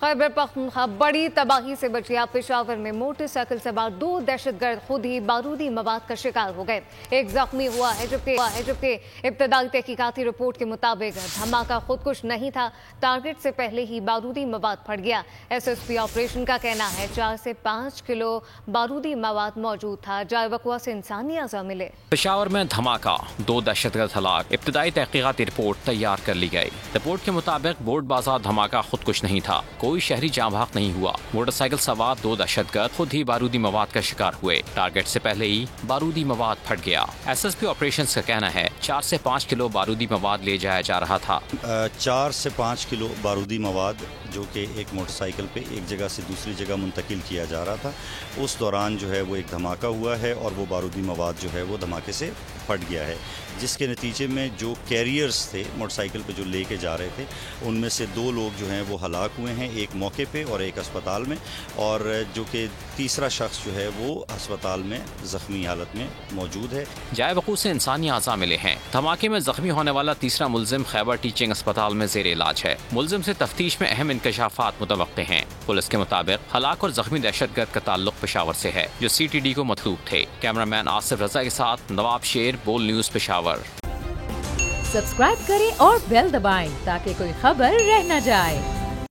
खैबर पख्तूनख्वा बड़ी तबाही से बचिया। पेशावर में मोटरसाइकिल सवार 2 दहशतगर्द खुद ही बारूदी मवाद का शिकार हो गए। एक जख्मी हुआ है जबकि इब्तदाई तहकीकाती रिपोर्ट के मुताबिक धमाका खुदकुश नहीं था, टारगेट से पहले ही बारूदी मवाद फट गया। SSP ऑपरेशन का कहना है 4 से 5 किलो बारूदी मवाद मौजूद था। जाए वक़्वा से इंसानी अज़ा मिले। पेशावर में धमाका, 2 दहशतगर्द हलाक। इब्तदाई तहकीकाती रिपोर्ट तैयार कर ली गई। रिपोर्ट के मुताबिक बोर्ड बाजार धमाका खुदकुश नहीं था, कोई शहरी जाँ भाग नहीं हुआ। मोटरसाइकिल सवार 2 दहशतगर्द खुद ही बारूदी मवाद का शिकार हुए, टारगेट से पहले ही बारूदी मवाद फट गया। SSP ऑपरेशंस का कहना है 4 से 5 किलो बारूदी मवाद ले जाया जा रहा था। 4 से 5 किलो बारूदी मवाद जो कि एक मोटरसाइकिल पे एक जगह से दूसरी जगह मुंतकिल किया जा रहा था, उस दौरान जो है वो एक धमाका हुआ है और वो बारूदी मवाद जो है वो धमाके से फट गया है, जिसके नतीजे में जो कैरियर्स थे मोटरसाइकिल पे जो लेके जा रहे थे, उनमें से 2 लोग जो हैं वो हलाक हुए हैं, एक मौके पे और एक अस्पताल में, और जो कि तीसरा शख्स जो है वो अस्पताल में ज़ख्मी हालत में मौजूद है। जाए वक़ूअ से इंसानी आज़ा मिले हैं। धमाके में ज़ख्मी होने वाला तीसरा मुलजिम खैबर टीचिंग अस्पताल में ज़ेर इलाज है। मुलजिम से तफ्तीश में अहम इंकशाफात मुतवक्के हैं। पुलिस के मुताबिक हलाक और ज़ख्मी दहशतगर्द का ताल्लुक पेशावर से है, जो CTD को मतलूब थे। कैमरामैन आसिफ रजा के साथ नवाब शेर, बोल न्यूज़ पेशावर। सब्सक्राइब करें और बेल दबाएं ताकि कोई खबर रह न जाए।